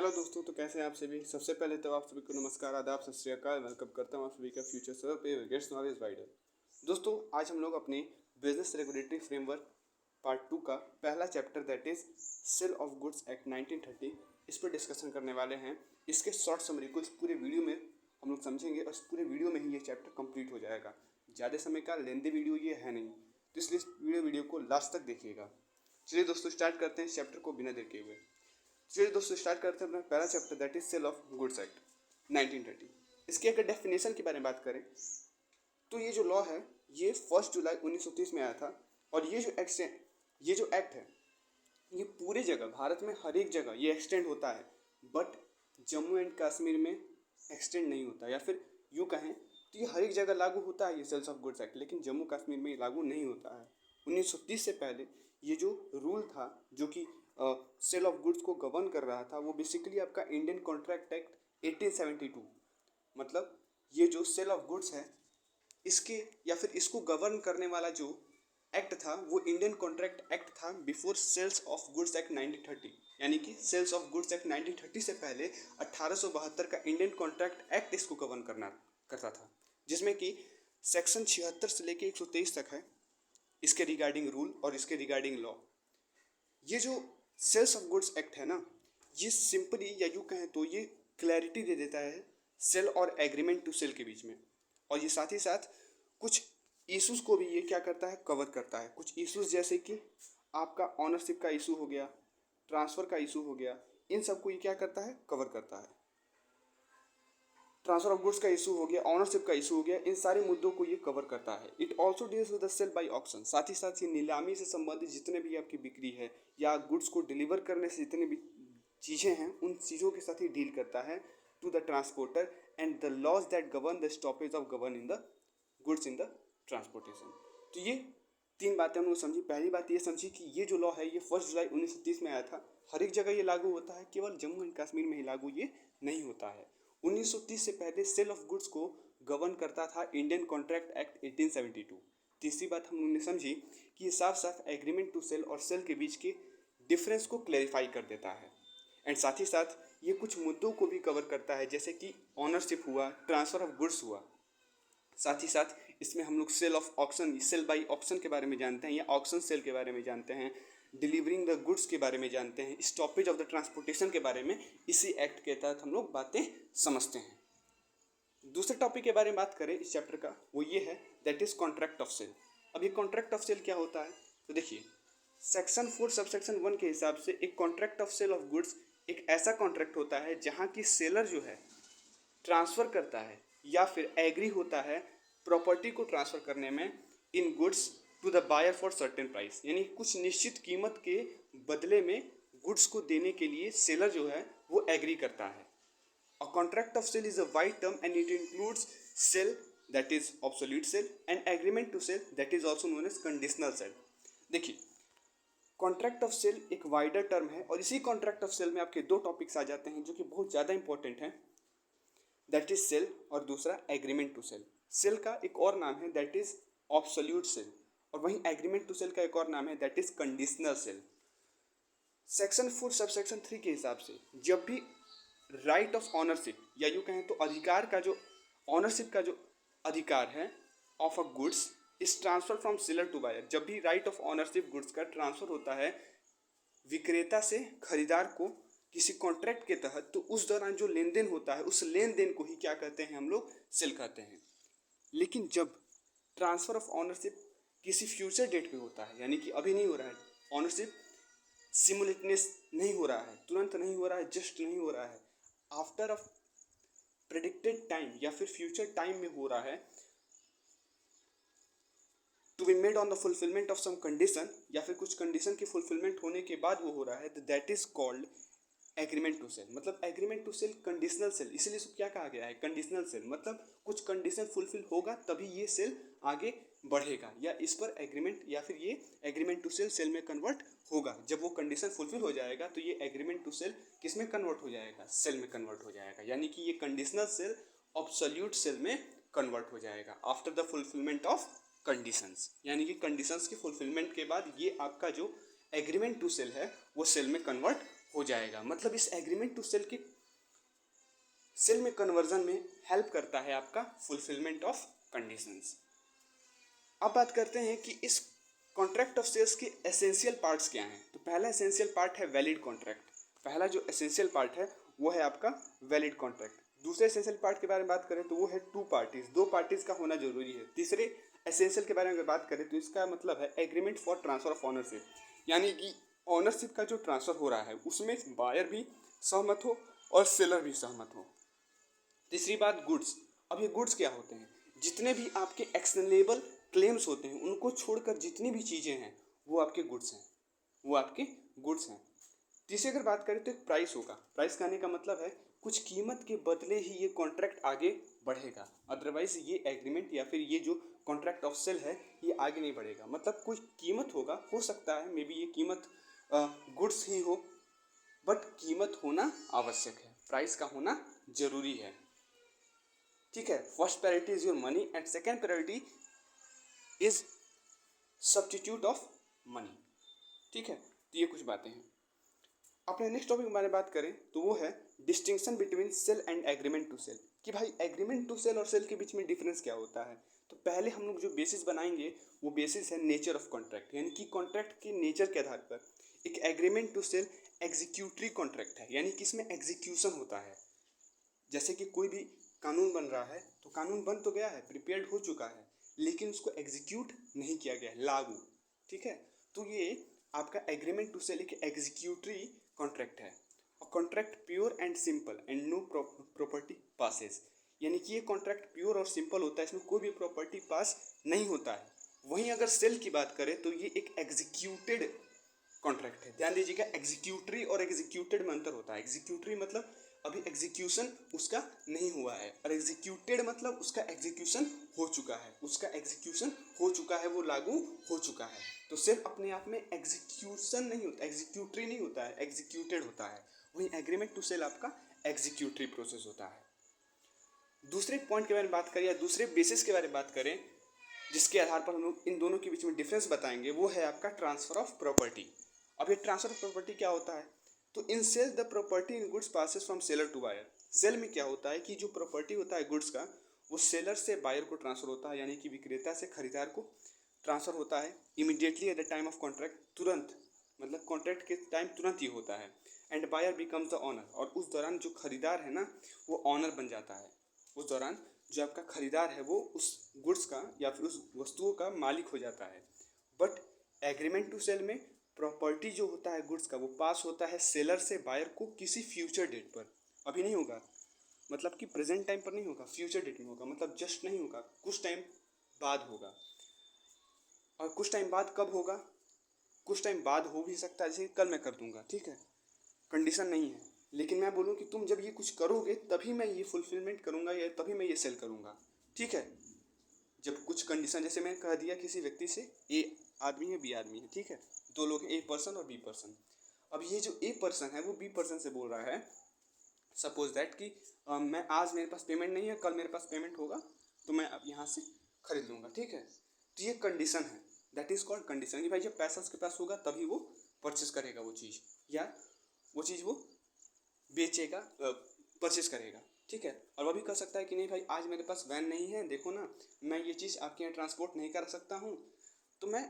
Hello दोस्तों, तो कैसे हैं आप सभी। सबसे पहले तो आप सभी को नमस्कार, आदाब, सत श्री अकाल। वेलकम करता हूं आप सभी का फ्यूचर सर पे गेट्स नॉलेज वाइडर। दोस्तों, आज हम लोग अपने बिजनेस रेगुलेटरी फ्रेमवर्क पार्ट 2 का पहला chapter that is sale of goods act 1930 इस पर डिस्कशन करने वाले हैं। इसके शॉर्ट समरी को इस पूरे वीडियो में हम लोग समझेंगे और इस पूरे वीडियो में ही ये चैप्टर कंप्लीट हो जाएगा। ज़्यादा समय का लेंदी वीडियो ये है नहीं, तो इसलिए इस वीडियो को लास्ट तक देखिएगा। चलिए दोस्तों, स्टार्ट करते हैं इस चैप्टर को बिना देर के हुए। चलिए दोस्तों, स्टार्ट करते हैं अपना पहला chapter that is sale of goods act 1930। इसके अगर डेफिनेशन के बारे में बात करें तो ये जो लॉ है ये 1 जुलाई 1930 में आया था। और ये जो एक्ट है ये पूरे जगह भारत में हर एक जगह ये एक्सटेंड होता है, बट जम्मू एंड कश्मीर में एक्सटेंड नहीं होता, या फिर यूँ कहें तो ये हर एक जगह लागू होता है ये सेल्स ऑफ गुड्स एक्ट, लेकिन जम्मू कश्मीर में लागू नहीं होता है। 1930 से पहले ये जो रूल था जो कि सेल ऑफ गुड्स को गवर्न कर रहा था वो बेसिकली आपका इंडियन कॉन्ट्रैक्ट एक्ट 1872, मतलब ये जो सेल ऑफ गुड्स है इसके या फिर इसको गवर्न करने वाला जो एक्ट था वो इंडियन कॉन्ट्रैक्ट एक्ट था before sales of goods act 1930। यानी कि सेल्स ऑफ गुड्स एक्ट 1930 से पहले 1872 का इंडियन कॉन्ट्रैक्ट एक्ट इसको गवर्न करता था, जिसमें कि सेक्शन 76 से लेके 123 तक है इसके रिगार्डिंग रूल और इसके रिगार्डिंग लॉ। ये जो सेल्स ऑफ गुड्स एक्ट है ना, ये सिंपली या यूँ कहें तो ये क्लैरिटी दे देता है सेल और एग्रीमेंट टू सेल के बीच में, और ये साथ ही साथ कुछ इश्यूज़ को भी ये क्या करता है, कवर करता है। कुछ इश्यूज़ जैसे कि आपका ऑनरशिप का इशू हो गया, ट्रांसफ़र का इशू हो गया, इन सब को ये क्या करता है, कवर करता है। ट्रांसफर ऑफ गुड्स का इशू हो गया, ऑनरशिप का इशू हो गया, इन सारे मुद्दों को ये कवर करता है। It also deals with the sale by auction, साथ ही साथ ये नीलामी से संबंधित जितने भी आपकी बिक्री है या गुड्स को डिलीवर करने से जितने भी चीज़ें हैं उन चीज़ों के साथ ही डील करता है to the transporter and the laws that govern the stoppage of govern in the goods in the transportation. तो ये 3 बातें हम लोग समझी। पहली बात ये समझी कि ये जो लॉ है ये 1 जुलाई 1930 में आया था, हर एक जगह ये लागू होता है, केवल जम्मू एंड कश्मीर में ही लागू ये नहीं होता है। 1930 से पहले सेल ऑफ गुड्स को गवर्न करता था इंडियन कॉन्ट्रैक्ट एक्ट 1872। तीसरी बात हम लोगों ने समझी कि ये साफ साफ एग्रीमेंट टू सेल और सेल के बीच के डिफरेंस को क्लैरिफाई कर देता है। एंड साथ ही साथ ये कुछ मुद्दों को भी कवर करता है, जैसे कि ऑनरशिप हुआ, ट्रांसफ़र ऑफ गुड्स हुआ। साथ ही साथ इसमें हम लोग sale of auction, sale by auction के बारे में जानते हैं या ऑक्शन सेल के बारे में जानते हैं, डिलीवरिंग द गुड्स के बारे में जानते हैं, स्टॉपेज ऑफ द ट्रांसपोर्टेशन के बारे में इसी एक्ट के तहत हम लोग बातें समझते हैं। दूसरे टॉपिक के बारे में बात करें इस चैप्टर का, वो ये है that is contract of sale. अब ये कॉन्ट्रैक्ट ऑफ सेल क्या होता है, तो देखिए सेक्शन 4 सबसेक्शन 1 के हिसाब से एक contract of sale of goods एक ऐसा कॉन्ट्रैक्ट होता है जहाँ की सेलर जो है ट्रांसफ़र करता है या फिर एग्री होता है प्रॉपर्टी को ट्रांसफ़र करने में in goods to the buyer for certain price, यानी कुछ निश्चित कीमत के बदले में गुड्स को देने के लिए सेलर जो है वो एग्री करता है। A contract of sale is a wide term and it includes sale that is absolute sale and agreement to sell that is also known as conditional sale. देखिए, कॉन्ट्रैक्ट ऑफ सेल एक wider term है और इसी contract of cell में आपके 2 topics आ जाते हैं जो कि बहुत ज़्यादा इंपॉर्टेंट हैं, दैट इज सेल और दूसरा एग्रीमेंट टू सेल। सेल का एक और नाम है दैट इज ऑब्सोल्यूट सेल, और वहीं एग्रीमेंट टू सेल का एक और नाम है that is conditional cell. Section 4 sub section 3 के हिसाब से जब भी राइट ऑफ ऑनरशिप या यूँ कहें तो अधिकार का जो ऑनरशिप का जो अधिकार है of a goods is transfer from seller to buyer, जब भी राइट ऑफ ऑनरशिप गुड्स का ट्रांसफ़र होता है विक्रेता से खरीदार को किसी कॉन्ट्रैक्ट के तहत, तो उस दौरान जो लेन देन होता है उस लेन देन को ही क्या कहते हैं, हम लोग सेल कहते हैं। लेकिन जब ट्रांसफ़र ऑफ ऑनरशिप किसी फ्यूचर डेट पे होता है, यानी कि अभी नहीं हो रहा है, ऑनरशिप सिमुलेटनेस नहीं हो रहा है, तुरंत नहीं हो रहा है, जस्ट नहीं हो रहा है, आफ्टर अ प्रेडिक्टेड टाइम या फिर फ्यूचर टाइम में हो रहा है, to be made on the fulfilment of some condition, या फिर कुछ कंडीशन की फुलफिलमेंट होने के बाद वो हो रहा है, that is called agreement to sell. मतलब agreement to sell conditional sale, इसीलिए इसको क्या कहा गया है, कंडीशनल सेल। मतलब कुछ कंडीशन फुलफिल होगा तभी ये सेल आगे बढ़ेगा, या इस पर एग्रीमेंट या फिर ये एग्रीमेंट टू सेल सेल में कन्वर्ट होगा। जब वो कंडीशन फुलफिल हो जाएगा तो ये एग्रीमेंट टू सेल किस में कन्वर्ट हो जाएगा, सेल में कन्वर्ट हो जाएगा, यानी कि ये कंडीशनल सेल ऑब्सोल्यूट सेल में कन्वर्ट हो जाएगा after the fulfilment of conditions. यानी कि कंडीशंस के फुलफिलमेंट के बाद ये आपका जो एग्रीमेंट टू सेल है वो सेल में कन्वर्ट हो जाएगा। मतलब इस एग्रीमेंट टू सेल के सेल में कन्वर्जन में हेल्प करता है आपका फुलफिलमेंट ऑफ कंडीशंस। अब बात करते हैं कि इस कॉन्ट्रैक्ट ऑफ सेल्स के एसेंशियल पार्ट्स क्या हैं। तो पहला एसेंशियल पार्ट है वैलिड कॉन्ट्रैक्ट। पहला जो एसेंशियल पार्ट है वो है आपका वैलिड कॉन्ट्रैक्ट। दूसरे एसेंशियल पार्ट के बारे में बात करें तो वो है टू पार्टीज, दो पार्टीज का होना जरूरी है। तीसरे एसेंशियल के बारे में अगर बात करें तो इसका मतलब है agreement for transfer of ownership, यानी कि ऑनरशिप का जो ट्रांसफर हो रहा है उसमें बायर भी सहमत हो और सेलर भी सहमत हो। तीसरी बात गुड्स। अब ये गुड्स क्या होते हैं? जितने भी आपके एक्शनेबल क्लेम्स होते हैं उनको छोड़कर जितनी भी चीज़ें हैं वो आपके गुड्स हैं, वो आपके गुड्स हैं। तीसरी अगर बात करें तो एक प्राइस होगा। प्राइस कहने का मतलब है कुछ कीमत के बदले ही ये कॉन्ट्रैक्ट आगे बढ़ेगा, अदरवाइज ये एग्रीमेंट या फिर ये जो कॉन्ट्रैक्ट ऑफ सेल है ये आगे नहीं बढ़ेगा। मतलब कोई कीमत होगा, हो सकता है मे बी ये कीमत गुड्स ही हो, बट कीमत होना आवश्यक है, प्राइस का होना जरूरी है। ठीक है, first priority is your money and second priority is substitute of money. ठीक है, तो ये कुछ बातें हैं। अपने नेक्स्ट टॉपिक के बारे में बात करें तो वो है distinction between sale and agreement to sell, कि भाई एग्रीमेंट टू सेल और सेल के बीच में डिफरेंस क्या होता है। तो पहले हम लोग जो बेसिस बनाएंगे वो बेसिस है नेचर ऑफ कॉन्ट्रैक्ट, यानी कि कॉन्ट्रैक्ट के नेचर के आधार पर एक agreement to sell executory contract है, यानी कि इसमें एग्जीक्यूशन होता है। जैसे कि कोई भी कानून बन रहा है तो कानून बन तो गया है, प्रिपेयर्ड हो चुका है, लेकिन उसको एग्जीक्यूट नहीं किया गया है, लागू। ठीक है, तो ये आपका एग्रीमेंट टू सेल एक एग्जीक्यूटरी कॉन्ट्रैक्ट है। और contract pure and simple and no property passes, यानी कि ये कॉन्ट्रैक्ट प्योर और सिंपल होता है, इसमें कोई भी प्रॉपर्टी पास नहीं होता है। वहीं अगर सेल की बात करें तो ये एक एग्जीक्यूटेड कॉन्ट्रैक्ट है। ध्यान दीजिएगा, एग्जीक्यूटरी और एग्जीक्यूटेड में अंतर होता है। एग्जीक्यूटरी मतलब अभी एग्जीक्यूशन उसका नहीं हुआ है, और एग्जीक्यूटेड मतलब उसका एग्जीक्यूशन हो चुका है, उसका एग्जीक्यूशन हो चुका है, वो लागू हो चुका है। तो सेल अपने आप में एग्जीक्यूशन नहीं होता, एग्जीक्यूटरी नहीं होता है, एग्जीक्यूटेड होता है। वहीं एग्रीमेंट टू सेल आपका एग्जीक्यूटरी प्रोसेस होता है। दूसरे पॉइंट के बारे में बात करें या दूसरे बेसिस के बारे में बात करें जिसके आधार पर हम लोग इन दोनों के बीच में डिफरेंस बताएंगे, वो है आपका ट्रांसफर ऑफ प्रॉपर्टी। अब ये ट्रांसफर ऑफ प्रॉपर्टी क्या होता है? तो in sale the property in goods passes from seller to buyer. Sale में क्या होता है कि जो प्रॉपर्टी होता है गुड्स का वो सेलर से बायर को ट्रांसफर होता है, यानी कि विक्रेता से खरीदार को ट्रांसफर होता है immediately at the time of contract, तुरंत, मतलब कॉन्ट्रैक्ट के टाइम तुरंत ही होता है। And buyer becomes the owner, और उस दौरान जो खरीदार है ना वो ऑनर बन जाता है। उस दौरान जो आपका खरीदार है वो उस गुड्स का या फिर उस वस्तुओं का मालिक हो जाता है। बट एग्रीमेंट टू सेल में प्रॉपर्टी जो होता है गुड्स का वो पास होता है सेलर से बायर को किसी फ्यूचर डेट पर, अभी नहीं होगा, मतलब कि प्रेजेंट टाइम पर नहीं होगा, फ्यूचर डेट में होगा, मतलब जस्ट नहीं होगा, कुछ टाइम बाद होगा। और कुछ टाइम बाद कब होगा? कुछ टाइम बाद हो भी सकता है, जैसे कल मैं कर दूंगा, ठीक है, कंडीशन नहीं है। लेकिन मैं बोलूँ कि तुम जब ये कुछ करोगे तभी मैं ये फुलफिलमेंट करूँगा या तभी मैं ये सेल करूँगा। ठीक है, जब कुछ कंडीशन, जैसे मैंने कह दिया किसी व्यक्ति से ए आदमी है बी आदमी है, ठीक है, दो लोग हैं, ए पर्सन और बी पर्सन। अब ये जो ए पर्सन है वो बी पर्सन से बोल रहा है, सपोज दैट कि मैं आज मेरे पास पेमेंट नहीं है, कल मेरे पास पेमेंट होगा तो मैं अब यहाँ से खरीद लूँगा। ठीक है, तो ये कंडीशन है, दैट इज़ कॉल्ड कंडीशन, कि भाई जब पैसा उसके पास होगा तभी वो परचेस करेगा वो चीज़, या वो चीज़ वो बेचेगा, परचेस करेगा। ठीक है, और वो भी कह सकता है कि नहीं भाई आज मेरे पास वैन नहीं है, देखो ना मैं ये चीज़ आपके यहाँ ट्रांसपोर्ट नहीं कर सकता हूँ, तो मैं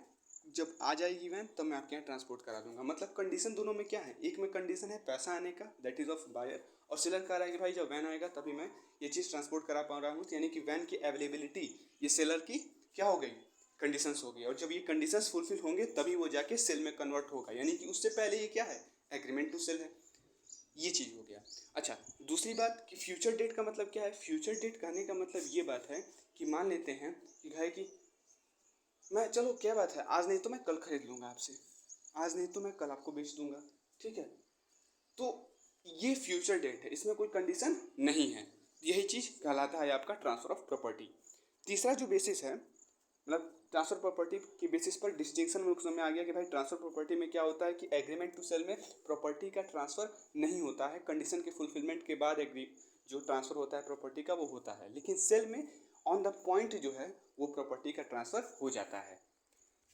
जब आ जाएगी वैन तब मैं आपके यहाँ ट्रांसपोर्ट करा दूंगा। मतलब कंडीशन दोनों में क्या है, एक में कंडीशन है पैसा आने का, दैट इज़ ऑफ बायर, और सेलर कह रहा है कि भाई जब वैन आएगा तभी मैं ये चीज़ ट्रांसपोर्ट करा पा रहा हूँ, यानी कि वैन की अवेलेबिलिटी ये सेलर की क्या हो गई, कंडीशंस हो गई। और जब ये कंडीशंस फुलफिल होंगे तभी वो जाके सेल में कन्वर्ट होगा, यानी कि उससे पहले ये क्या है, एग्रीमेंट टू सेल है। ये चीज़ हो गया। अच्छा, दूसरी बात कि फ्यूचर डेट का मतलब क्या है? फ्यूचर डेट कहने का मतलब ये बात है कि मान लेते हैं कि भाई कि मैं, चलो क्या बात है, आज नहीं तो मैं कल खरीद लूँगा आपसे, आज नहीं तो मैं कल आपको बेच दूंगा। ठीक है, तो ये फ्यूचर डेट है, इसमें कोई कंडीशन नहीं है। यही चीज़ कहलाता है आपका ट्रांसफर ऑफ प्रॉपर्टी। तीसरा जो बेसिस है, मतलब ट्रांसफर प्रॉपर्टी के बेसिस पर डिस्टिंक्शन में समझ में आ गया कि भाई ट्रांसफर प्रॉपर्टी में क्या होता है कि एग्रीमेंट टू सेल में प्रॉपर्टी का ट्रांसफर नहीं होता है, कंडीशन के फुलफिलमेंट के बाद एग्री जो ट्रांसफर होता है प्रॉपर्टी का वो होता है, लेकिन सेल में ऑन द पॉइंट जो है वो प्रॉपर्टी का ट्रांसफर हो जाता है।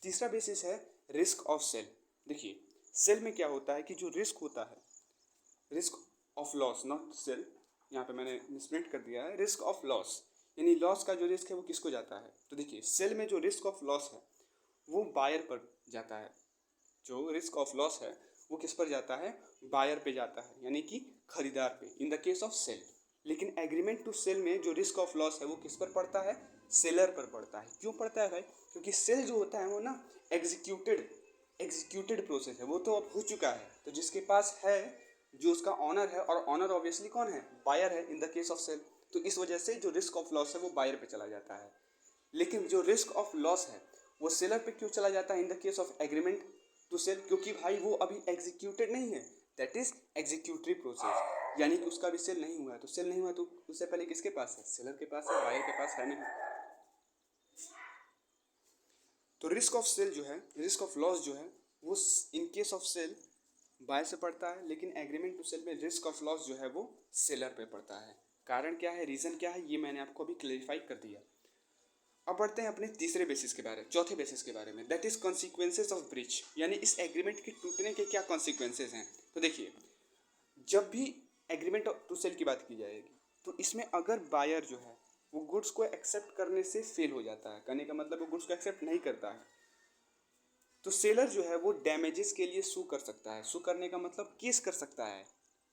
तीसरा बेसिस है रिस्क ऑफ सेल। देखिए सेल में क्या होता है कि जो रिस्क होता है risk of loss, not sale, यहाँ पे मैंने मिसप्रिंट कर दिया है, रिस्क ऑफ लॉस, यानी लॉस का जो रिस्क है वो किसको जाता है। तो देखिए सेल में जो रिस्क ऑफ लॉस है वो बायर पर जाता है, जो रिस्क ऑफ लॉस है वो किस पर जाता है, बायर पे जाता है, यानी कि खरीदार पे, in the case of sale. लेकिन एग्रीमेंट टू सेल में जो रिस्क ऑफ लॉस है वो किस पर पड़ता है, सेलर पर पड़ता है। क्यों पड़ता है भाई, क्योंकि सेल जो होता है वो ना एग्जीक्यूटेड प्रोसेस है, वो तो अब हो चुका है, तो जिसके पास है, जो उसका ऑनर है, और ऑनर ऑब्वियसली कौन है, बायर है in the case of sale, तो इस वजह से जो रिस्क ऑफ लॉस है वो बायर पे चला जाता है। लेकिन जो रिस्क ऑफ लॉस है वो सेलर पे क्यों चला जाता है in the case of agreement to sell, क्योंकि भाई वो अभी एग्जीक्यूटेड नहीं है, दैट इज एग्जीक्यूटरी प्रोसेस, यानी कि उसका भी सेल नहीं हुआ है। तो सेल नहीं हुआ तो उससे पहले किसके पास है, सेलर के पास है, बायर के पास है नहीं। तो रिस्क ऑफ सेल जो है, रिस्क ऑफ लॉस जो है वो in case of sale buyer से पड़ता है, लेकिन एग्रीमेंट टू सेल में रिस्क ऑफ लॉस जो है वो सेलर पे पड़ता है। कारण क्या है, रीज़न क्या है, ये मैंने आपको अभी क्लेरिफाई कर दिया। अब बढ़ते हैं अपने तीसरे बेसिस के बारे में, चौथे बेसिस के बारे में, that is consequences of breach, यानी इस एग्रीमेंट के टूटने के क्या कॉन्सिक्वेंसेज हैं। तो देखिए जब भी एग्रीमेंट टू सेल की बात की जाएगी तो इसमें अगर बायर जो है वो गुड्स को एक्सेप्ट करने से फेल हो जाता है, कहने का मतलब वो गुड्स को एक्सेप्ट नहीं करता है, तो सेलर जो है वो डैमेजेस के लिए सू कर सकता है। सू करने का मतलब केस कर सकता है,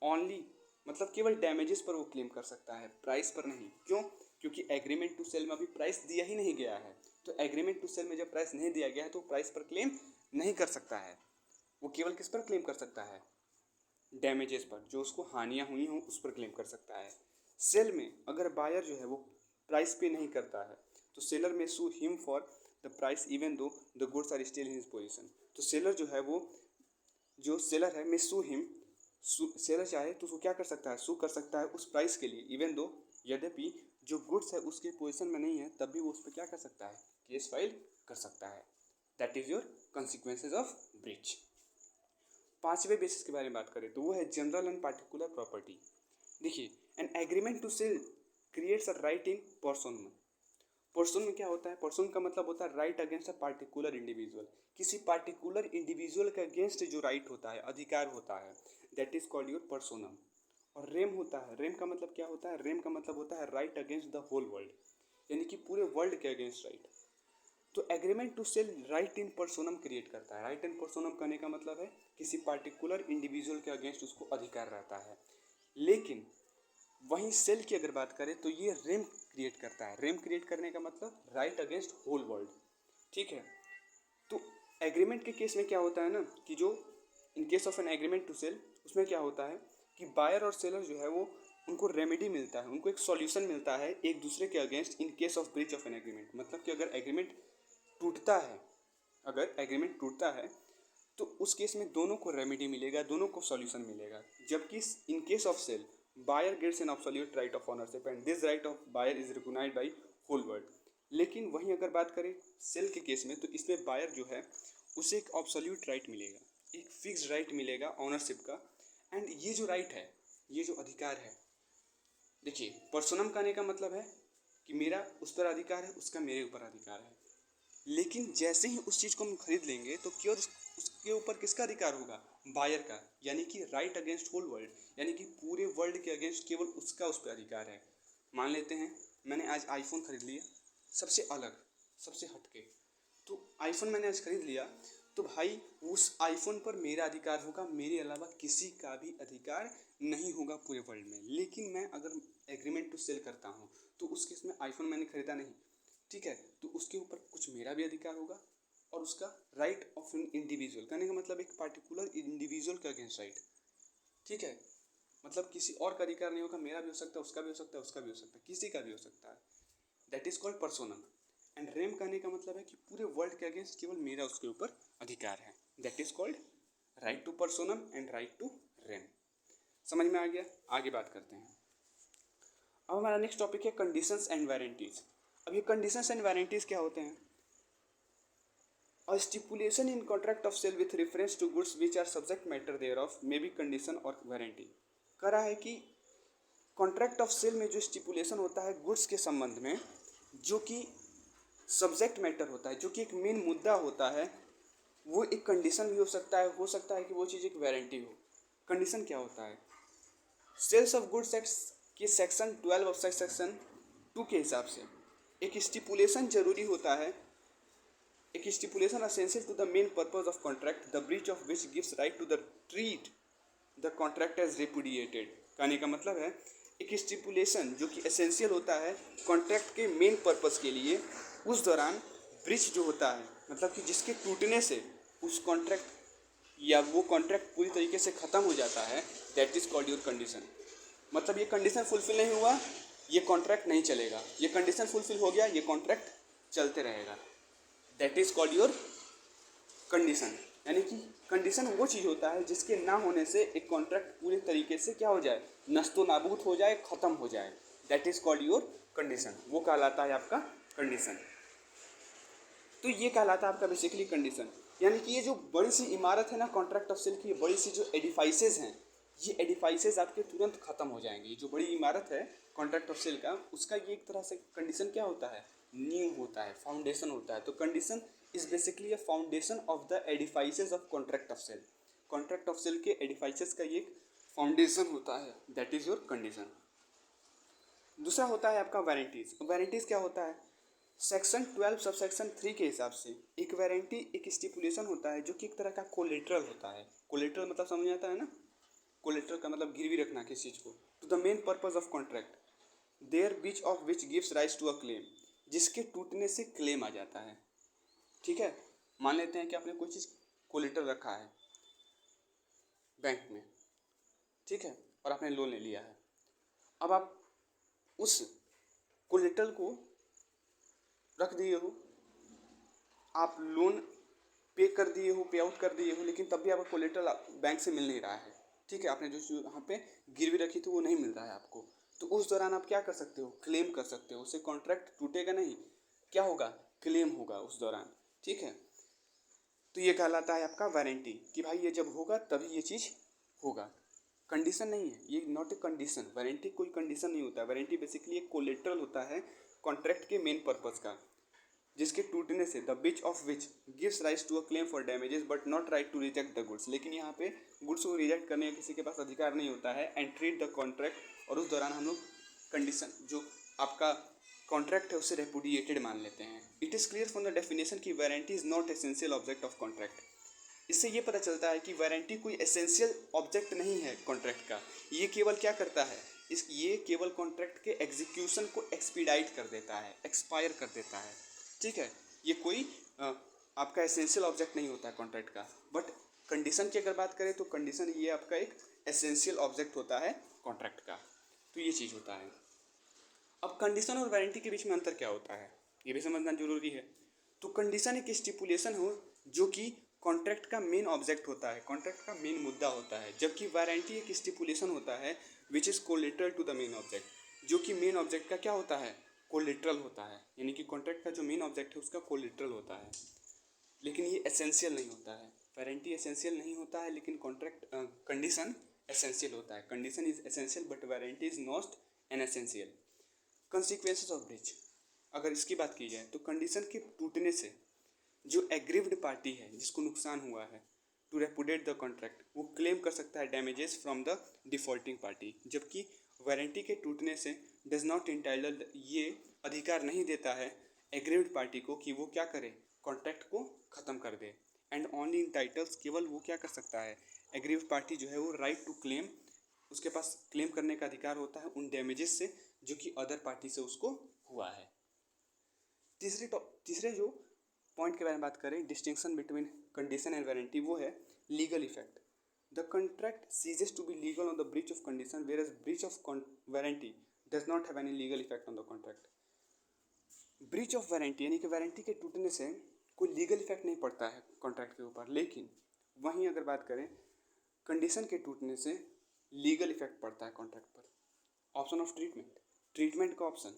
ओनली मतलब केवल डैमेजेस पर वो क्लेम कर सकता है, प्राइस पर नहीं। क्यों, क्योंकि एग्रीमेंट टू सेल में अभी प्राइस दिया ही नहीं गया है, तो एग्रीमेंट टू सेल में जब प्राइस नहीं दिया गया है तो प्राइस पर क्लेम नहीं कर सकता है, वो केवल किस पर क्लेम कर सकता है, डैमेजेस पर, जो उसको हानियाँ हुई हों उस पर क्लेम कर सकता है। सेल में अगर बायर जो है वो प्राइस पे नहीं करता है तो seller may sue him for the price even though the goods are still in his position. तो सेलर जो है वो, जो सेलर है, मिस सू हिम, सेलर चाहे तो उसको क्या कर सकता है, सू कर सकता है उस प्राइस के लिए, इवन दो, यद्यपि जो गुड्स है उसके पोजीशन में नहीं है, तब भी वो उस पर क्या कर सकता है, केस फाइल कर सकता है। That is your consequences of breach. पांचवें बेसिस के बारे में बात करें तो वो है जनरल एंड पार्टिकुलर प्रॉपर्टी। देखिए an agreement to sell creates a right in person. Person में क्या होता है, पर्सन का मतलब होता है right against a particular individual, किसी पार्टिकुलर इंडिविजुअल के अगेंस्ट जो राइट होता है, अधिकार होता है, that is called your personam. और रेम होता है, रेम का मतलब क्या होता है, रेम का मतलब होता है right against the whole world, यानी कि पूरे वर्ल्ड के अगेंस्ट राइट। तो agreement to sell right in personam create करता है। राइट इन पर्सोनम कहने का मतलब है किसी पार्टिकुलर इंडिविजुअल के अगेंस्ट उसको अधिकार रहता है। लेकिन वहीं सेल की अगर बात करें तो ये रेम क्रिएट करता है। रेम क्रिएट करने का मतलब राइट अगेंस्ट होल वर्ल्ड, ठीक है। तो एग्रीमेंट के केस में क्या होता है ना कि जो in case of an agreement to sell, उसमें क्या होता है कि बायर और सेलर जो है वो, उनको रेमेडी मिलता है, उनको एक सॉल्यूशन मिलता है एक दूसरे के against in case of breach of an agreement. मतलब कि अगर एग्रीमेंट टूटता है, अगर एग्रीमेंट टूटता है तो उस केस में दोनों को रेमेडी मिलेगा, दोनों को सॉल्यूशन मिलेगा। जबकि in case of sale buyer gets an absolute right of ownership and this right of buyer is recognised by whole world. लेकिन वहीं अगर बात करें सेल के केस में तो इसमें बायर जो है उसे एक एब्सोल्यूट राइट मिलेगा, एक फिक्स्ड राइट मिलेगा ऑनरशिप का। एंड ये जो राइट है, ये जो अधिकार है, देखिए पर्सोनम कहने का मतलब है कि मेरा उस पर अधिकार है, उसका मेरे ऊपर अधिकार है। लेकिन जैसे ही उस चीज़ को हम खरीद लेंगे तो केवल उसके ऊपर किसका अधिकार होगा, बायर का, यानी कि राइट अगेंस्ट होल वर्ल्ड, यानी कि पूरे वर्ल्ड के अगेंस्ट केवल उसका उस पर अधिकार है। मान लेते हैं मैंने आज आईफोन खरीद लिया, सबसे अलग, सबसे हटके, तो आईफोन मैंने आज खरीद लिया, तो भाई उस आईफोन पर मेरा अधिकार होगा, मेरे अलावा किसी का भी अधिकार नहीं होगा पूरे वर्ल्ड में। लेकिन मैं अगर एग्रीमेंट टू सेल करता हूँ तो उस केस में आईफोन मैंने खरीदा नहीं, ठीक है, तो उसके ऊपर कुछ मेरा भी अधिकार होगा और उसका राइट ऑफ एन इंडिविजुअल, कहने का मतलब एक पार्टिकुलर इंडिविजुअल के अगेंस्ट राइट, ठीक है। मतलब किसी और का अधिकार नहीं होगा, मेरा भी हो सकता है, उसका भी हो सकता है, उसका भी हो सकता है, किसी का भी हो सकता है। That is called personam. And rem कहने का मतलब है कि पूरे वर्ल्ड के अगेंस्ट केवल मेरा उसके ऊपर अधिकार है, that is called right to personam and right to rem. समझ में आ गया, आगे बात करते हैं। अब हमारा नेक्स्ट टॉपिक है कंडीशंस एंड वारंटीज। अब ये कंडीशंस एंड वारंटीज क्या होते हैं, A stipulation in contract of sale with reference to goods which are subject matter thereof may be condition और वारंटी। कह रहा है कि कॉन्ट्रैक्ट ऑफ सेल में जो स्टिपुलेशन होता है गुड्स के संबंध में, जो कि सब्जेक्ट मैटर होता है, जो कि एक मेन मुद्दा होता है, वो एक कंडीशन भी हो सकता है कि वो चीज़ एक वारंटी हो। कंडीशन क्या होता है, सेल्स ऑफ गुड्स एक्ट के सेक्शन 12 ऑफ सेक्शन 2 के हिसाब से एक स्टिपुलेशन जरूरी होता है, एक stipulation essential to the main purpose of contract the breach of which gives right to the treat the contract as repudiated. कहने का मतलब है एक स्टिपुलेशन जो कि एसेंशियल होता है कॉन्ट्रैक्ट के मेन पर्पज के लिए, उस दौरान ब्रीच जो होता है मतलब कि जिसके टूटने से उस कॉन्ट्रैक्ट या वो कॉन्ट्रैक्ट पूरी तरीके से ख़त्म हो जाता है, that is called your condition. मतलब ये कंडीशन फुलफिल नहीं हुआ, ये कॉन्ट्रैक्ट नहीं चलेगा, ये कंडीशन फुलफिल हो गया, ये कॉन्ट्रैक्ट चलते रहेगा, that is called your condition. यानी कि कंडीशन वो चीज़ होता है जिसके ना होने से एक कॉन्ट्रैक्ट पूरे तरीके से क्या हो जाए, नस्तो नाबूद हो जाए, ख़त्म हो जाए, that is called your condition. वो कहलाता है आपका कंडीशन। तो ये कहलाता है आपका बेसिकली कंडीशन। यानी कि ये जो बड़ी सी इमारत है ना कॉन्ट्रैक्ट ऑफ सेल की, ये बड़ी सी जो एडिफाइसेज हैं, ये एडिफाइसेज आपके तुरंत ख़त्म हो जाएंगे। ये जो बड़ी इमारत है कॉन्ट्रैक्ट ऑफ सेल का, उसका ये एक तरह से कंडीशन क्या होता है, नींव होता है, फाउंडेशन होता है। तो condition is basically a foundation of the edifices of contract of sale. Contract of sale के एडिफाइसेज का ये एक फाउंडेशन होता है, दैट इज़ योर कंडीशन। दूसरा होता है आपका वारंटीज। वारंटीज क्या होता है, सेक्शन 12 सब सेक्शन 3 के हिसाब से एक वारंटी एक स्टिपुलेशन होता है जो कि एक तरह का कोलेट्रल होता है। कोलेट्रल मतलब समझ आता है ना, कोलेट्रल का मतलब गिरवी रखना किसी चीज़ को। To the main purpose of contract there breach of which gives rise to a claim, जिसके टूटने से क्लेम आ जाता है। ठीक है, मान लेते हैं कि आपने कोई चीज़ कोलेट्रल रखा है बैंक में, ठीक है, और आपने लोन ले लिया है। अब आप उस कोलेट्रल को रख दिए हो, आप लोन पे कर दिए हो, पे आउट कर दिए हो, लेकिन तब भी आपका कोलेट्रल बैंक से मिल नहीं रहा है। ठीक है, आपने जो यहाँ पे गिरवी रखी थी वो नहीं मिल रहा है आपको। तो उस दौरान आप क्या कर सकते हो, क्लेम कर सकते हो। उससे कॉन्ट्रैक्ट टूटेगा नहीं, क्या होगा, क्लेम होगा उस दौरान। ठीक है, तो ये कहलाता है आपका वारंटी कि भाई ये जब होगा तभी ये चीज़ होगा। कंडीशन नहीं है ये, नॉट ए कंडीशन। वारंटी कोई कंडीशन नहीं होता है। वारंटी बेसिकली एक कोलेट्रल होता है कॉन्ट्रैक्ट के मेन पर्पज़ का, जिसके टूटने से the breach of which gives rise to a claim for damages but not right to reject the goods. लेकिन यहाँ पे गुड्स को रिजेक्ट करने का किसी के पास अधिकार नहीं होता है। एंड ट्रीट द कॉन्ट्रैक्ट, और उस दौरान हम लोग कंडीशन जो आपका कॉन्ट्रैक्ट है उसे रेपुडिएटेड मान लेते हैं। It is clear from the definition की warranty is not essential object of contract. इससे ये पता चलता है कि वारंटी कोई एसेंशियल ऑब्जेक्ट नहीं है कॉन्ट्रैक्ट का। ये केवल क्या करता है, ये केवल कॉन्ट्रैक्ट के एग्जीक्यूशन को एक्सपीडाइट कर देता है, एक्सपायर कर देता है। ठीक है, ये कोई आपका एसेंशियल ऑब्जेक्ट नहीं होता है कॉन्ट्रैक्ट का। बट कंडीशन की अगर बात करें तो कंडीशन ये आपका एक एसेंशियल ऑब्जेक्ट होता है कॉन्ट्रैक्ट का। तो ये चीज़ होता है। अब कंडीशन और वारंटी के बीच में अंतर क्या होता है ये भी समझना जरूरी है। तो कंडीशन एक स्टिपुलेशन हो जो कि कॉन्ट्रैक्ट का मेन ऑब्जेक्ट होता है, कॉन्ट्रैक्ट का मेन मुद्दा होता है, जबकि वारंटी एक स्टिपुलेशन होता है which is collateral to the main object, जो कि मेन ऑब्जेक्ट का क्या होता है, कोलेटरल होता है। यानी कि कॉन्ट्रैक्ट का जो मेन ऑब्जेक्ट है उसका कोलेटरल होता है, लेकिन ये एसेंशियल नहीं होता है। वारंटी एसेंशियल नहीं होता है लेकिन कॉन्ट्रैक्ट कंडीशन एसेंशियल होता है। Condition is essential but warranty is not an essential. Consequences of breach, अगर इसकी बात की जाए तो कंडीशन के टूटने से जो एग्रीव्ड पार्टी है जिसको नुकसान हुआ है, टू रेपुडिएट द कॉन्ट्रैक्ट, वो क्लेम कर सकता है damages from the defaulting party. जबकि वारंटी के टूटने से डज नॉट इंटाइटल, ये अधिकार नहीं देता है एग्रीव्ड पार्टी को कि वो क्या करे, कॉन्ट्रैक्ट को ख़त्म कर दे। एंड ओनली इंटाइटल्स, केवल वो क्या कर सकता है, एग्रीव्ड पार्टी जो है वो राइट टू क्लेम, उसके पास क्लेम करने का अधिकार होता है उन डैमेजेस से जो कि अदर पार्टी से उसको हुआ है। तीसरे जो पॉइंट के बारे में बात करें, distinction between condition and warranty, वो है legal effect. The contract ceases to be legal on the breach of condition whereas breach of warranty does not have any legal effect on the contract. Breach of warranty यानी कि warranty के टूटने से कोई legal effect नहीं पड़ता है contract के ऊपर, लेकिन वहीं अगर बात करें कंडीशन के टूटने से लीगल इफेक्ट पड़ता है कॉन्ट्रैक्ट पर। ऑप्शन ऑफ ट्रीटमेंट, ट्रीटमेंट का ऑप्शन,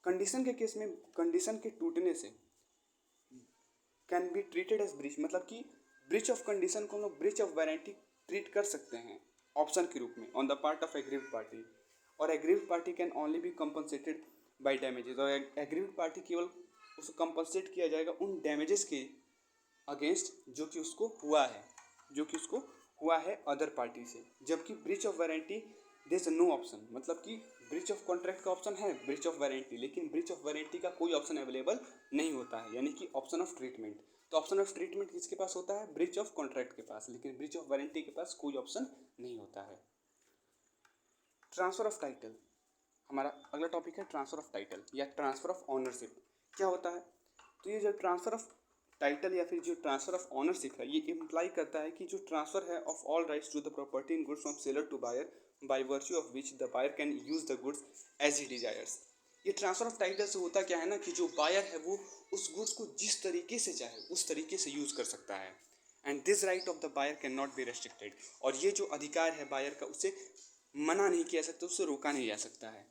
कंडीशन के केस में कंडीशन के टूटने से can be treated as breach, मतलब कि ब्रीच ऑफ कंडीशन को हम लोग ब्रीच ऑफ वारंटी ट्रीट कर सकते हैं ऑप्शन के रूप में on the part of aggrieved party. और aggrieved party can only be compensated by damages, और एग्रीव्ड पार्टी केवल उसको कंपनसेट किया जाएगा उन डैमेजेस के अगेंस्ट जो कि उसको हुआ है, जो कि उसको हुआ है अदर पार्टी से। जबकि breach of warranty there is no option, मतलब कि ब्रीच ऑफ कॉन्ट्रैक्ट का ऑप्शन है, ब्रीच ऑफ वारंटी, लेकिन ब्रीच ऑफ वारंटी का कोई ऑप्शन अवेलेबल नहीं होता है, यानी कि ऑप्शन ऑफ ट्रीटमेंट। तो ऑप्शन ऑफ ट्रीटमेंट किसके पास होता है? ब्रीच ऑफ कॉन्ट्रैक्ट के पास, लेकिन ब्रीच ऑफ वारंटी के पास कोई ऑप्शन नहीं होता है। ट्रांसफर ऑफ टाइटल, हमारा अगला टॉपिक है ट्रांसफर ऑफ टाइटल या ट्रांसफर ऑफ ऑनरशिप। क्या होता है? तो ये जो ट्रांसफर ऑफ टाइटल या फिर जो ट्रांसफर ऑफ ऑनरशिप है, ये इम्प्लाई करता है कि जो ट्रांसफर है of all rights to the property in goods from seller to buyer by virtue of which the buyer can use the goods as he desires. ये ट्रांसफर ऑफ टाइटल से होता क्या है ना, कि जो बायर है वो उस गुड्स को जिस तरीके से चाहे उस तरीके से यूज कर सकता है। And this right of the buyer can not be restricted, और ये जो अधिकार है बायर का, उसे मना नहीं किया सकता, उससे रोका नहीं जा सकता है।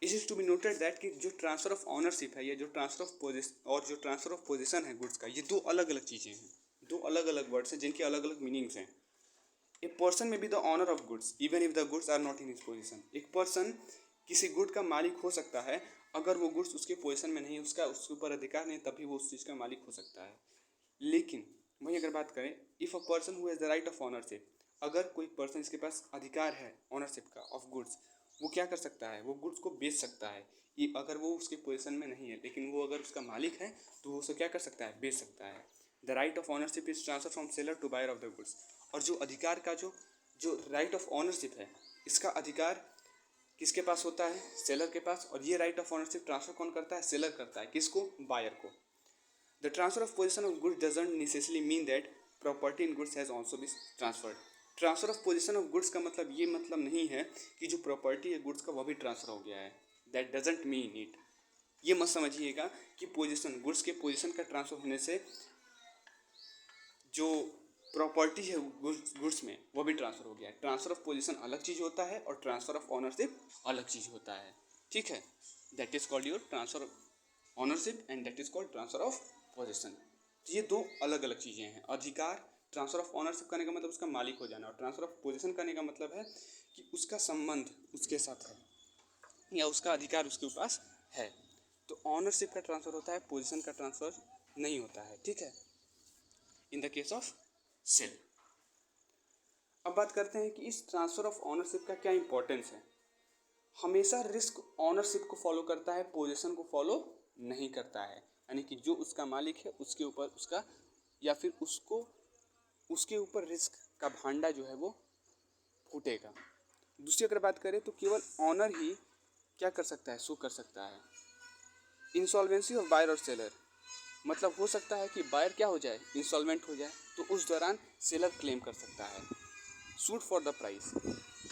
It is to be noted that कि जो ट्रांसफर ऑफ ऑनरशिप है या जो ट्रांसफर ऑफ पोजिशन और जो ट्रांसफर ऑफ पोजीशन है गुड्स का, ये दो अलग अलग चीज़ें हैं, दो अलग अलग वर्ड्स हैं जिनके अलग अलग मीनिंग्स हैं। A person may be the owner of goods even if the goods are not in his position. एक पर्सन किसी गुड का मालिक हो सकता है, अगर वो गुड्स उसके पोजीशन में नहीं, उसका उसके ऊपर अधिकार नहीं, तभी वो उस चीज़ का मालिक हो सकता है। लेकिन वहीं अगर बात करें, if a person who has the right of ownership, अगर कोई पर्सन इसके पास अधिकार है ऑनरशिप का ऑफ गुड्स, वो क्या कर सकता है? वो गुड्स को बेच सकता है। ये अगर वो उसके पोजीशन में नहीं है, लेकिन वो अगर उसका मालिक है तो वो उसे क्या कर सकता है? बेच सकता है। The right of ownership is transfer from seller to buyer of the goods. और जो अधिकार का जो जो राइट ऑफ ऑनरशिप है, इसका अधिकार किसके पास होता है? सेलर के पास। और ये राइट ऑफ ऑनरशिप ट्रांसफर कौन करता है? सेलर करता है। किसको? बायर को। The transfer of position of goods doesn't necessarily mean that property in goods has also been transferred. Transfer of position of goods का मतलब ये मतलब नहीं है कि जो प्रॉपर्टी है गुड्स का वह भी ट्रांसफर हो गया है। That doesn't mean it. ये मत समझिएगा कि पोजीशन गुड्स के पोजीशन का ट्रांसफर होने से जो प्रॉपर्टी है गुड्स में वो भी ट्रांसफर हो गया है। ट्रांसफर ऑफ पोजीशन अलग चीज़ होता है और ट्रांसफर ऑफ ऑनरशिप अलग चीज़ होता है। ठीक है, that is called your transfer of ownership and that is called transfer of position. ये दो अलग अलग चीज़ें हैं। अधिकार, ट्रांसफर ऑफ ऑनरशिप करने का मतलब उसका मालिक हो जाना, और ट्रांसफर ऑफ पोजीशन करने का मतलब है कि उसका संबंध उसके साथ है या उसका अधिकार उसके पास है। तो ऑनरशिप का ट्रांसफर होता है, पोजीशन का ट्रांसफर नहीं होता है। ठीक है, in the case of sale. अब बात करते हैं कि इस ट्रांसफर ऑफ ऑनरशिप का क्या इंपॉर्टेंस है। हमेशा रिस्क ऑनरशिप को फॉलो करता है, पोजीशन को फॉलो नहीं करता है। यानी कि जो उसका मालिक है उसके ऊपर उसका या फिर उसको उसके ऊपर रिस्क का भांडा जो है वो फूटेगा। दूसरी अगर बात करें तो केवल ऑनर ही क्या कर सकता है? सू कर सकता है। इंसॉल्वेंसी ऑफ बायर और सेलर, मतलब हो सकता है कि बायर क्या हो जाए? इंसॉल्वेंट हो जाए, तो उस दौरान सेलर क्लेम कर सकता है। सूट फॉर द प्राइस,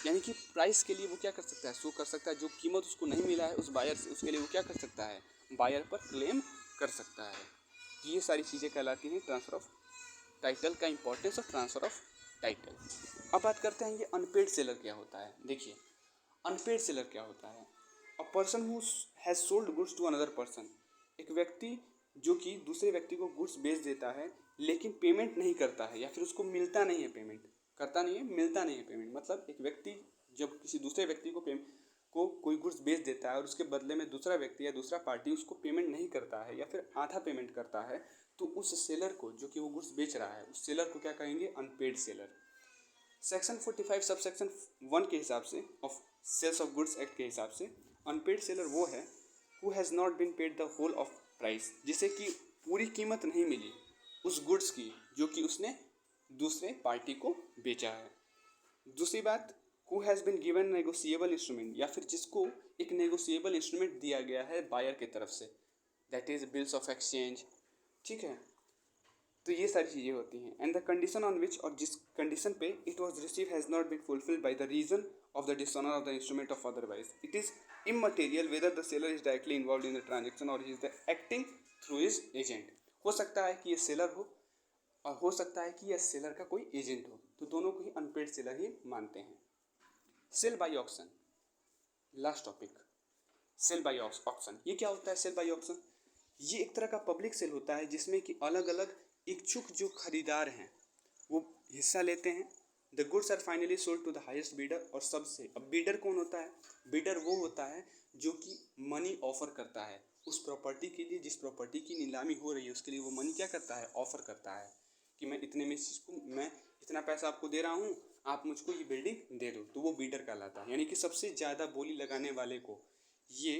यानी कि प्राइस के लिए वो क्या कर सकता है? सू कर सकता है। जो कीमत उसको नहीं मिला है उस बायर से, उसके लिए वो क्या कर सकता है? बायर पर क्लेम कर सकता है। तो ये सारी चीज़ें कहलाती हैं ट्रांसफर ऑफ टाइटल का इंपॉर्टेंस और ट्रांसफर ऑफ टाइटल। अब बात करते हैं ये अनपेड सेलर क्या होता है। देखिए, अनपेड सेलर क्या होता है? A person who has sold goods to another person, एक व्यक्ति जो कि दूसरे व्यक्ति को गुड्स बेच देता है लेकिन पेमेंट नहीं करता है या फिर उसको मिलता नहीं है, पेमेंट करता नहीं है, मिलता नहीं है पेमेंट। मतलब एक व्यक्ति जब किसी दूसरे व्यक्ति को कोई गुड्स बेच देता है और उसके बदले में दूसरा व्यक्ति या दूसरा पार्टी उसको पेमेंट नहीं करता है या फिर आधा पेमेंट करता है, तो उस सेलर को, जो कि वो गुड्स बेच रहा है, उस सेलर को क्या कहेंगे? Unpaid seller. Section 45 sub section 1 के हिसाब से of sales of goods act के हिसाब से अनपेड सेलर वो है who has not been paid the whole of price, जिसे कि पूरी कीमत नहीं मिली उस गुड्स की जो कि उसने दूसरे पार्टी को बेचा है। दूसरी बात, who has been given negotiable instrument, या फिर जिसको एक नेगोशिएबल इंस्ट्रूमेंट दिया गया है बायर की तरफ से, that is bills of exchange. ठीक है, तो ये सारी चीज़ें होती हैं। And the condition on which, और जिस कंडीशन पे it was receive has not been fulfilled by the reason of the dishonour of the instrument of otherwise it is immaterial whether the seller is directly involve in the transaction और is the acting through his agent. हो सकता है कि ये seller हो और हो सकता है कि यह सेलर का कोई एजेंट हो, तो दोनों को ही अनपेड सेलर ही मानते हैं। Sale by auction, last topic, sale by auction. ये क्या होता है? सेल बाय ऑक्शन ये एक तरह का पब्लिक सेल होता है जिसमें कि अलग अलग इच्छुक जो खरीदार हैं वो हिस्सा लेते हैं। The goods are finally sold to the highest bidder, और सबसे, अब बीडर कौन होता है? बीडर वो होता है जो कि मनी ऑफर करता है उस प्रॉपर्टी के लिए, जिस प्रॉपर्टी की नीलामी हो रही है उसके लिए वो मनी क्या करता है? ऑफर करता है कि मैं इतने में इसको, मैं इतना पैसा आपको दे रहा हूँ, आप मुझको ये बिल्डिंग दे दो, तो वो बीडर कहलाता है। यानी कि सबसे ज़्यादा बोली लगाने वाले को ये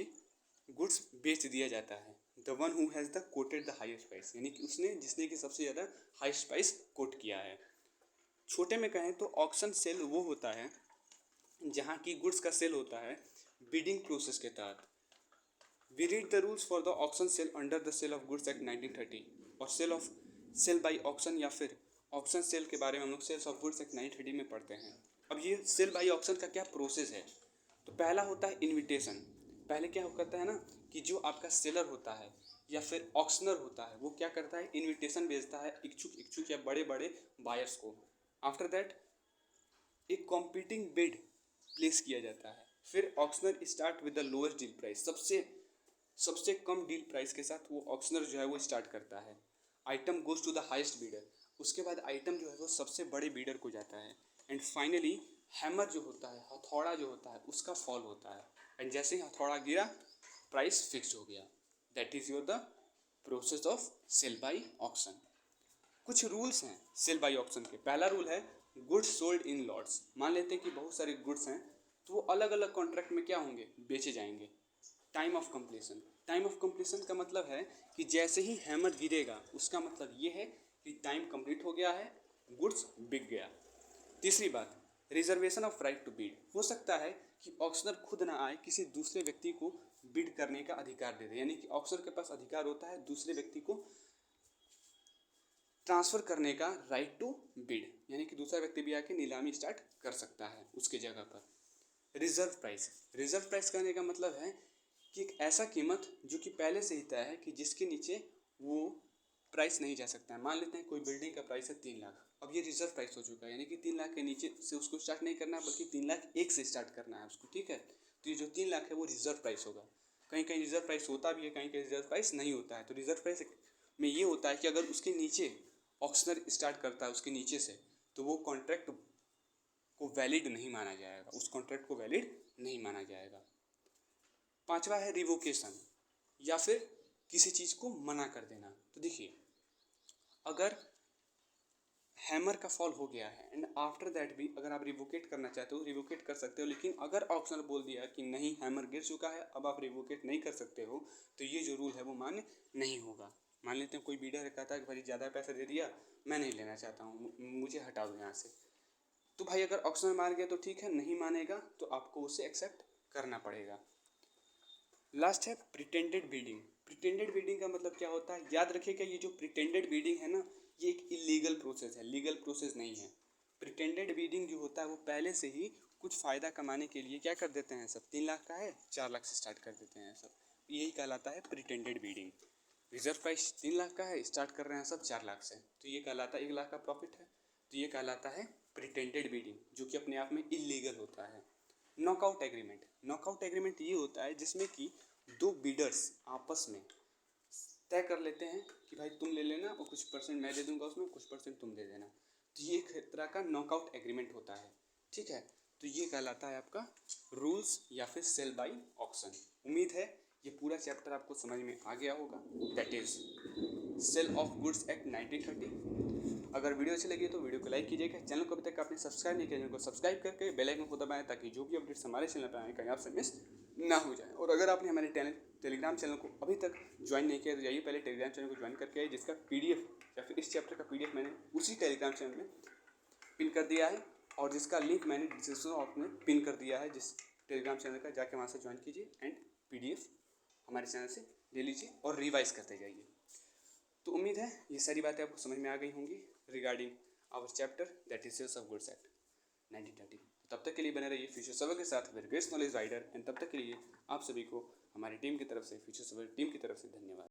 गुड्स बेच दिया जाता है। The one who has the coated the highest price, यानी कि जिसने कि सबसे ज़्यादा हाईएस्ट प्राइस कोट किया है। छोटे में कहें तो ऑक्शन सेल वो होता है जहाँ की गुड्स का सेल होता है बिडिंग प्रोसेस के तहत। We read the rules for the auction sale under the sale of goods act 1930, और सेल बाई ऑक्शन या फिर ऑक्शन सेल के बारे में हम लोग सेल्स ऑफ गुड्स एक्ट 1930 में पढ़ते हैं। अब ये सेल बाई ऑक्शन का क्या प्रोसेस है, तो पहला होता है इन्विटेशन। पहले क्या करता है ना कि जो आपका सेलर होता है या फिर ऑक्शनर होता है वो क्या करता है, इन्विटेशन भेजता है इच्छुक या बड़े बड़े बायर्स को। आफ्टर दैट एक कॉम्पिटिंग बिड प्लेस किया जाता है। फिर auctioneer start with the lowest deal price, सबसे कम डील प्राइस के साथ वो ऑक्शनर जो है वो स्टार्ट करता है। Item goes to the highest bidder, उसके बाद आइटम जो है वो सबसे बड़े बीडर को जाता है। एंड फाइनली हैमर जो होता है, हथौड़ा जो होता है, उसका फॉल होता है। एंड जैसे ही हथौड़ा गिरा प्राइस फिक्स हो गया। That is your the process of sale by auction. कुछ रूल्स हैं सेल बाई ऑक्शन के। पहला रूल है गुड्स सोल्ड इन लॉट्स। मान लेते हैं कि बहुत सारे गुड्स हैं तो वो अलग अलग कॉन्ट्रैक्ट में क्या होंगे, बेचे जाएंगे। टाइम ऑफ कंप्लीशन का मतलब है कि जैसे ही हैमर गिरेगा उसका मतलब ये है कि टाइम कंप्लीट हो गया है, गुड्स बिक गया। तीसरी बात, reservation of right to bid. हो सकता है कि ऑक्शनर खुद ना आए, किसी दूसरे व्यक्ति को बिड करने का अधिकार दे दे। यानी कि ऑक्शनर के पास अधिकार होता है दूसरे व्यक्ति को ट्रांसफ़र करने का, राइट टू बिड, यानी कि दूसरा व्यक्ति भी आके नीलामी स्टार्ट कर सकता है उसके जगह पर। रिजर्व प्राइस कहने का मतलब है कि एक ऐसा कीमत जो कि पहले से ही तय है कि जिसके नीचे वो प्राइस नहीं जा सकता है। मान लेते हैं कोई बिल्डिंग का प्राइस है 3 लाख, अब ये रिजर्व प्राइस हो चुका है, यानी कि 3 लाख के नीचे से उसको स्टार्ट नहीं करना है बल्कि 3 लाख 1 से स्टार्ट करना है उसको, ठीक है। तो ये जो 3 लाख है वो रिजर्व प्राइस होगा। कहीं कहीं रिजर्व प्राइस होता भी है, कहीं कहीं रिजर्व प्राइस नहीं होता है। तो रिजर्व प्राइस में ये होता है कि अगर उसके नीचे ऑक्शनर स्टार्ट करता है उसके नीचे से, तो वो कॉन्ट्रैक्ट को वैलिड नहीं माना जाएगा, उस कॉन्ट्रैक्ट को वैलिड नहीं माना जाएगा। पांचवा है रिवोकेशन, या फिर किसी चीज़ को मना कर देना। तो देखिए, अगर हैमर का फॉल हो गया है एंड आफ्टर दैट भी अगर आप रिवोकेट करना चाहते हो रिवोकेट कर सकते हो, लेकिन अगर ऑक्शनर बोल दिया कि नहीं हैमर गिर चुका है अब आप रिवोकेट नहीं कर सकते हो, तो ये जो रूल है वो मान्य नहीं होगा। मान लेते हैं कोई बीडर कहता है कि भाई ज़्यादा पैसा दे दिया, मैं नहीं लेना चाहता हूँ, मुझे हटा दो यहाँ से। तो भाई अगर ऑक्शनर मान गया तो ठीक है, नहीं मानेगा तो आपको उसे एक्सेप्ट करना पड़ेगा। लास्ट है प्रिटेंडेड बीडिंग का मतलब क्या होता है, याद रखिएगा ये जो प्रिटेंडेड बीडिंग है ना, ये एक इलीगल प्रोसेस है, लीगल प्रोसेस नहीं है। प्रिटेंडेड बीडिंग जो होता है वो पहले से ही कुछ फ़ायदा कमाने के लिए क्या कर देते हैं सब, 3 लाख का है 4 लाख से स्टार्ट कर देते हैं सब, यही कहलाता है pretended bidding. Reserve price 3 lakh का है, स्टार्ट कर रहे हैं सब 4 लाख से, तो ये कहलाता है 1 लाख का प्रॉफिट है, तो ये कहलाता है प्रिटेंडेड बीडिंग, जो कि अपने आप में इलीगल होता है। नॉकआउट एग्रीमेंट ये होता है जिसमें कि दो बीडर्स आपस में तय कर लेते हैं कि भाई तुम ले लेना और कुछ परसेंट मैं दे दूंगा उसमें, कुछ परसेंट तुम दे देना। तो ये एक तरह का नॉकआउट एग्रीमेंट होता है, ठीक है। तो ये कहलाता है आपका रूल्स या फिर सेल बाई ऑक्शन। उम्मीद है ये पूरा चैप्टर आपको समझ में आ गया होगा, that is sale of goods act 1930। अगर वीडियो अच्छी लगी तो वीडियो को लाइक कीजिएगा, चैनल को अभी तक आपने सब्सक्राइब नहीं किया, चैनल को सब्सक्राइब करके बेल आइकन को दबाएं ताकि जो भी अपडेट्स हमारे चैनल पर आए कहीं आपसे मिस ना हो जाए। और अगर आपने हमारे टेलीग्राम चैनल को अभी तक ज्वाइन नहीं किया तो जाइए पहले टेलीग्राम चैनल को ज्वाइन करके आइए, जिसका PDF या फिर इस चैप्टर का PDF मैंने उसी टेलीग्राम चैनल में पिन कर दिया है, और जिसका लिंक मैंने डिस्क्रिप्शन बॉक्स में पिन कर दिया है, जिस टेलीग्राम चैनल का जाके वहाँ से ज्वाइन कीजिए एंड PDF हमारे चैनल से ले लीजिए और रिवाइज करते जाइए। तो उम्मीद है ये सारी बातें आपको समझ में आ गई होंगी regarding our chapter that is sales of goods act 1930। तब तक के लिए बने रहिए फ्यूचर सर्वर के साथ with grace knowledge rider, and तब तक के लिए आप सभी को हमारी टीम की तरफ से, फ्यूचर सर्वर टीम की तरफ से धन्यवाद।